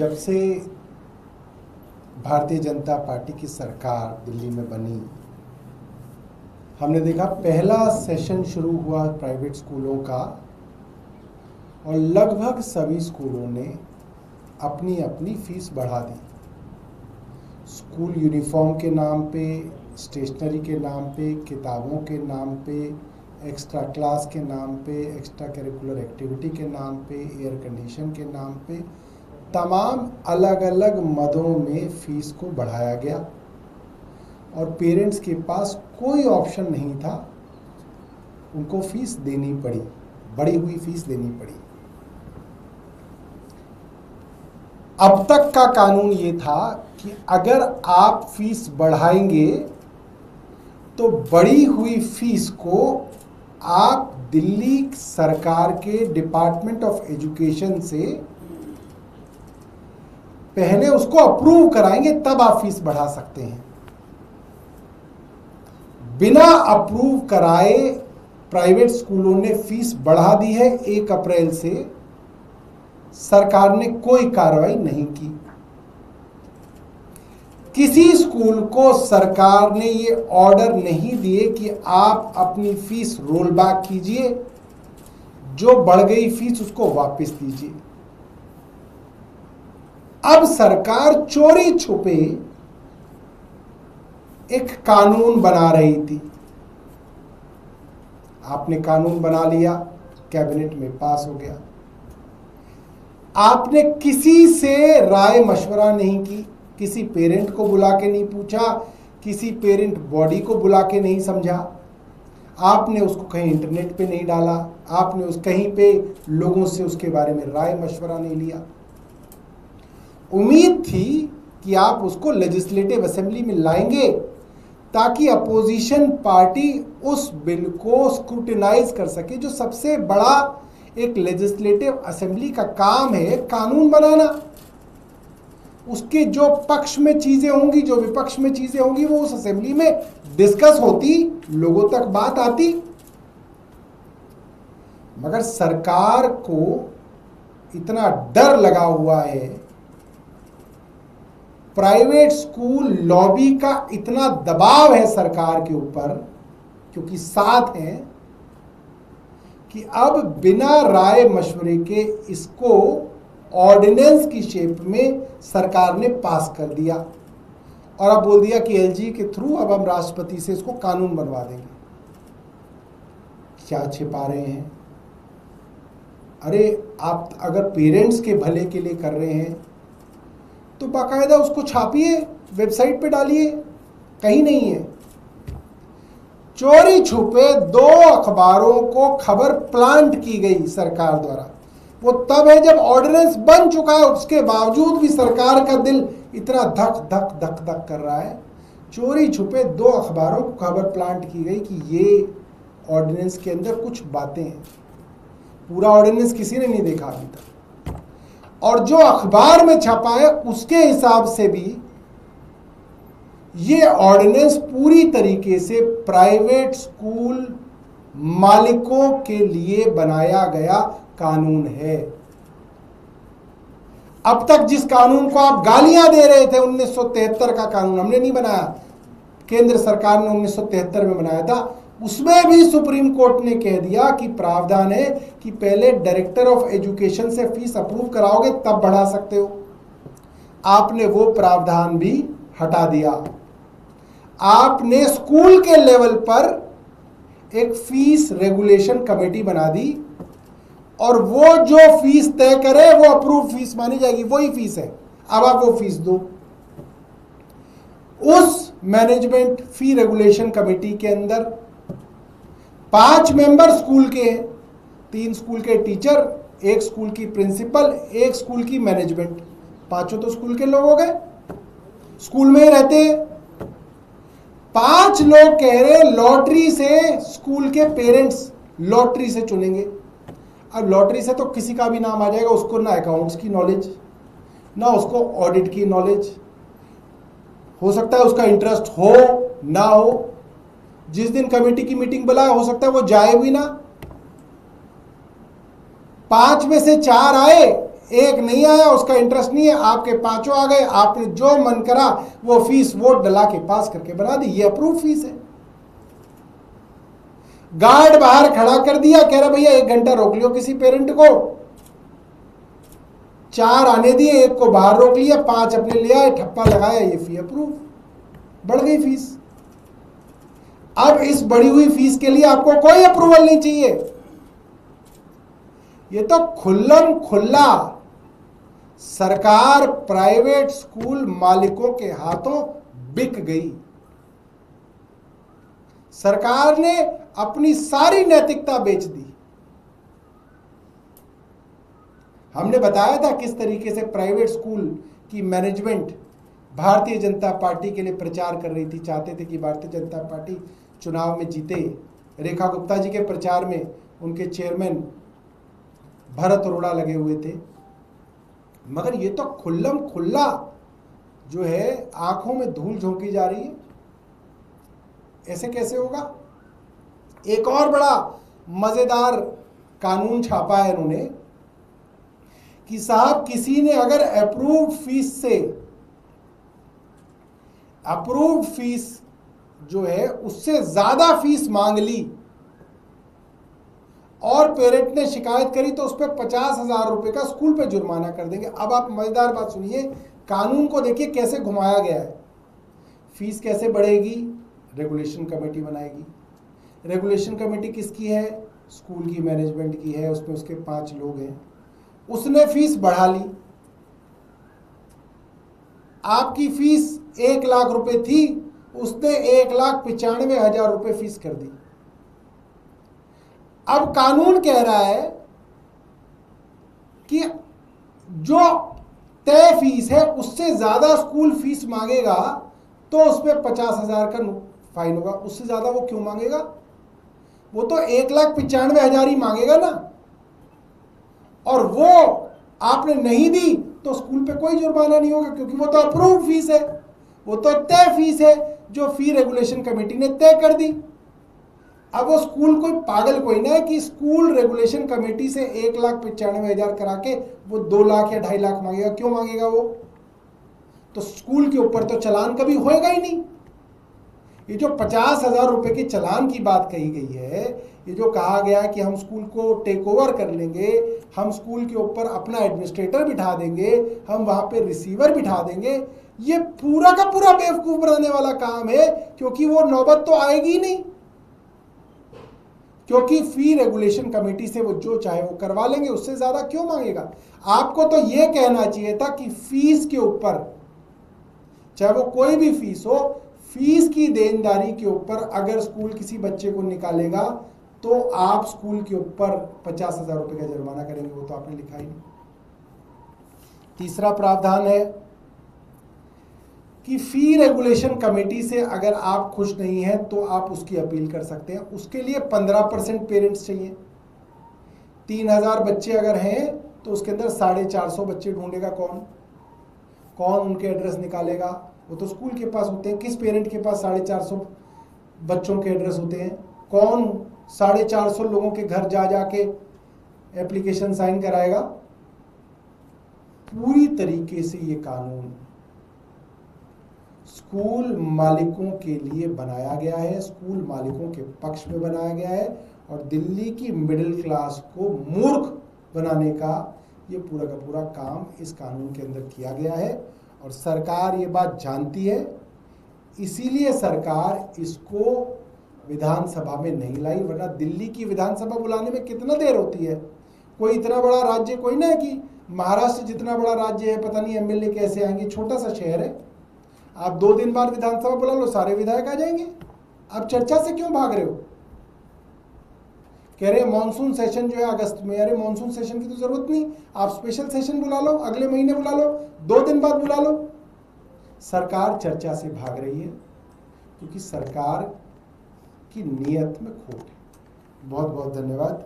जब से भारतीय जनता पार्टी की सरकार दिल्ली में बनी, हमने देखा पहला सेशन शुरू हुआ प्राइवेट स्कूलों का और लगभग सभी स्कूलों ने अपनी अपनी फीस बढ़ा दी। स्कूल यूनिफॉर्म के नाम पे, स्टेशनरी के नाम पे, किताबों के नाम पे, एक्स्ट्रा क्लास के नाम पे, एक्स्ट्रा करिकुलर एक्टिविटी के नाम पे, एयर कंडीशन के नाम पे, तमाम अलग अलग मदों में फीस को बढ़ाया गया और पेरेंट्स के पास कोई ऑप्शन नहीं था, उनको फीस देनी पड़ी, बढ़ी हुई फीस देनी पड़ी। अब तक का कानून ये था कि अगर आप फीस बढ़ाएंगे तो बढ़ी हुई फीस को आप दिल्ली सरकार के डिपार्टमेंट ऑफ एजुकेशन से पहले उसको अप्रूव कराएंगे, तब आप फीस बढ़ा सकते हैं। बिना अप्रूव कराए प्राइवेट स्कूलों ने फीस बढ़ा दी है। 1 अप्रैल से सरकार ने कोई कार्रवाई नहीं की। किसी स्कूल को सरकार ने ये ऑर्डर नहीं दिए कि आप अपनी फीस रोल बैक कीजिए, जो बढ़ गई फीस उसको वापस दीजिए। अब सरकार चोरी छुपे एक कानून बना रही थी। आपने कानून बना लिया, कैबिनेट में पास हो गया। आपने किसी से राय मशवरा नहीं की, किसी पेरेंट को बुला के नहीं पूछा, किसी पेरेंट बॉडी को बुला के नहीं समझा, आपने उसको कहीं इंटरनेट पे नहीं डाला, आपने उस कहीं पे लोगों से उसके बारे में राय मशवरा नहीं लिया। उम्मीद थी कि आप उसको लेजिस्लेटिव असेंबली में लाएंगे ताकि अपोजिशन पार्टी उस बिल को स्क्रूटिनाइज कर सके, जो सबसे बड़ा एक लेजिस्लेटिव असेंबली का काम है, कानून बनाना। उसके जो पक्ष में चीजें होंगी, जो विपक्ष में चीजें होंगी, वो उस असेंबली में डिस्कस होती, लोगों तक बात आती। मगर सरकार को इतना डर लगा हुआ है, प्राइवेट स्कूल लॉबी का इतना दबाव है सरकार के ऊपर, क्योंकि साथ हैं, कि अब बिना राय मशवरे के इसको ऑर्डिनेंस की शेप में सरकार ने पास कर दिया और अब बोल दिया कि एलजी के थ्रू अब हम राष्ट्रपति से इसको कानून बनवा देंगे। क्या छिपा रहे हैं? अरे आप अगर पेरेंट्स के भले के लिए कर रहे हैं तो बाकायदा उसको छापिए, वेबसाइट पे डालिए, कहीं नहीं है। चोरी छुपे 2 अखबारों को खबर प्लांट की गई सरकार द्वारा। वो तब है जब ऑर्डिनेंस बन चुका है, उसके बावजूद भी सरकार का दिल इतना धक धक धक धक कर रहा है। चोरी छुपे 2 अखबारों को खबर प्लांट की गई कि ये ऑर्डिनेंस के अंदर कुछ बातें हैं। पूरा ऑर्डिनेंस किसी ने नहीं देखा अभी तक, और जो अखबार में छपा है उसके हिसाब से भी ये ऑर्डिनेंस पूरी तरीके से प्राइवेट स्कूल मालिकों के लिए बनाया गया कानून है। अब तक जिस कानून को आप गालियां दे रहे थे, 1973 का कानून हमने नहीं बनाया, केंद्र सरकार ने 1973 में बनाया था, उसमें भी सुप्रीम कोर्ट ने कह दिया कि प्रावधान है कि पहले डायरेक्टर ऑफ एजुकेशन से फीस अप्रूव कराओगे तब बढ़ा सकते हो। आपने वो प्रावधान भी हटा दिया। आपने स्कूल के लेवल पर एक फीस रेगुलेशन कमेटी बना दी और वो जो फीस तय करे वो अप्रूव फीस मानी जाएगी, वही फीस है। अब आप वो फीस दो। उस मैनेजमेंट फी रेगुलेशन कमेटी के अंदर 5 मेंबर स्कूल के हैं, 3 स्कूल के टीचर, 1 स्कूल की प्रिंसिपल, 1 स्कूल की मैनेजमेंट। 5 तो स्कूल के लोग हो गए, स्कूल में ही रहते हैं। 5 लोग कह रहे लॉटरी से स्कूल के पेरेंट्स लॉटरी से चुनेंगे। अब लॉटरी से तो किसी का भी नाम आ जाएगा, उसको ना अकाउंट्स की नॉलेज, ना उसको ऑडिट की नॉलेज, हो सकता है उसका इंटरेस्ट हो ना हो। जिस दिन कमेटी की मीटिंग बुलाए हो सकता है वो जाए भी ना। 5 में से 4 आए, एक नहीं आया, उसका इंटरेस्ट नहीं है, आपके पांचों आ गए, आपने जो मन करा वो फीस वोट डला के पास करके बना दी, ये अप्रूव फीस है। गार्ड बाहर खड़ा कर दिया, कह रहा भैया 1 घंटा रोक लियो किसी पेरेंट को, 4 आने दिए, 1 को बाहर रोक लिया, 5 अपने ले आए, ठप्पा लगाया, ये फी अप्रूव, बढ़ गई फीस। अब इस बढ़ी हुई फीस के लिए आपको कोई अप्रूवल नहीं चाहिए, ये तो खुल्लम खुल्ला सरकार प्राइवेट स्कूल मालिकों के हाथों बिक गई। सरकार ने अपनी सारी नैतिकता बेच दी। हमने बताया था किस तरीके से प्राइवेट स्कूल की मैनेजमेंट भारतीय जनता पार्टी के लिए प्रचार कर रही थी, चाहते थे कि भारतीय जनता पार्टी चुनाव में जीते। रेखा गुप्ता जी के प्रचार में उनके चेयरमैन भरत अरोड़ा लगे हुए थे, मगर ये तो खुल्लम खुल्ला जो है आंखों में धूल झोंकी जा रही है। ऐसे कैसे होगा? एक और बड़ा मजेदार कानून छापा है इन्होंने कि साहब किसी ने अगर अप्रूव्ड फीस जो है उससे ज्यादा फीस मांग ली और पेरेंट ने शिकायत करी तो उस पर 50,000 रुपए का स्कूल पे जुर्माना कर देंगे। अब आप मजेदार बात सुनिए, कानून को देखिए कैसे घुमाया गया है। फीस कैसे बढ़ेगी? रेगुलेशन कमेटी बनाएगी। रेगुलेशन कमेटी किसकी है? स्कूल की मैनेजमेंट की है, उसमें उसके 5 लोग हैं। उसने फीस बढ़ा ली, आपकी फीस 1 लाख रुपए थी, उसने 1,95,000 रुपए फीस कर दी। अब कानून कह रहा है कि जो तय फीस है उससे ज्यादा स्कूल फीस मांगेगा तो उसमें 50,000 का फाइन होगा। उससे ज्यादा वो क्यों मांगेगा? वो तो 1,95,000 ही मांगेगा ना, और वो आपने नहीं दी तो स्कूल पे कोई जुर्माना नहीं होगा, क्योंकि वो तो अप्रूव्ड फीस है, वो तो तय फीस है जो फी रेगुलेशन कमेटी ने तय कर दी। अब वो स्कूल कोई पागल कोई ना है कि स्कूल रेगुलेशन कमेटी से 1,95,000 करा के वो 2 लाख या 2.5 लाख मांगेगा। क्यों मांगेगा? वो तो स्कूल के ऊपर तो चालान कभी होएगा ही नहीं। ये जो 50,000 रुपए की चालान की बात कही गई है, ये जो कहा गया है कि हम स्कूल को टेक ओवर कर लेंगे, हम स्कूल के ऊपर अपना एडमिनिस्ट्रेटर बिठा देंगे, हम वहां पे रिसीवर बिठा देंगे, ये पूरा का पूरा बेवकूफ बनाने वाला काम है, क्योंकि वो नौबत तो आएगी नहीं। क्योंकि फी रेगुलेशन कमेटी से वो जो चाहे वो करवा लेंगे, उससे ज्यादा क्यों मांगेगा? आपको तो ये कहना चाहिए था कि फीस के ऊपर, चाहे वो कोई भी फीस हो, फीस की देनदारी के ऊपर अगर स्कूल किसी बच्चे को निकालेगा तो आप स्कूल के ऊपर 50,000 रुपए का जुर्माना करेंगे। वो तो आपने लिखा ही नहीं। तीसरा प्रावधान है कि फी रेगुलेशन कमेटी से अगर आप खुश नहीं हैं तो आप उसकी अपील कर सकते हैं। उसके लिए 15% पेरेंट्स चाहिए। 3,000 बच्चे अगर हैं तो उसके अंदर 450 बच्चे ढूंढेगा कौन उनके एड्रेस निकालेगा? वो तो स्कूल के पास होते हैं। किस पेरेंट के पास 450 बच्चों के एड्रेस होते हैं? कौन 450 लोगों के घर जा जाके एप्लीकेशन साइन कराएगा? पूरी तरीके से ये कानून स्कूल मालिकों के लिए बनाया गया है, स्कूल मालिकों के पक्ष में बनाया गया है, और दिल्ली की मिडिल क्लास को मूर्ख बनाने का ये पूरा का पूरा काम इस कानून के अंदर किया गया है। और सरकार ये बात जानती है, इसीलिए सरकार इसको विधानसभा में नहीं लाई, वरना दिल्ली की विधानसभा बुलाने में कितना देर होती है। कोई इतना बड़ा राज्य कोई ना है कि महाराष्ट्र जितना बड़ा राज्य है, पता नहीं एमएलए कैसे आएंगे, छोटा सा शहर है। आप 2 दिन बाद विधानसभा बुला लो, सारे विधायक आ जाएंगे। आप चर्चा से क्यों भाग रहे हो? कह रहे हैं मॉनसून सेशन जो है अगस्त में। अरे मॉनसून सेशन की तो जरूरत नहीं, आप स्पेशल सेशन बुला लो, अगले महीने बुला लो, 2 दिन बाद बुला लो। सरकार चर्चा से भाग रही है क्योंकि सरकार की नीयत में खोट है। बहुत बहुत धन्यवाद।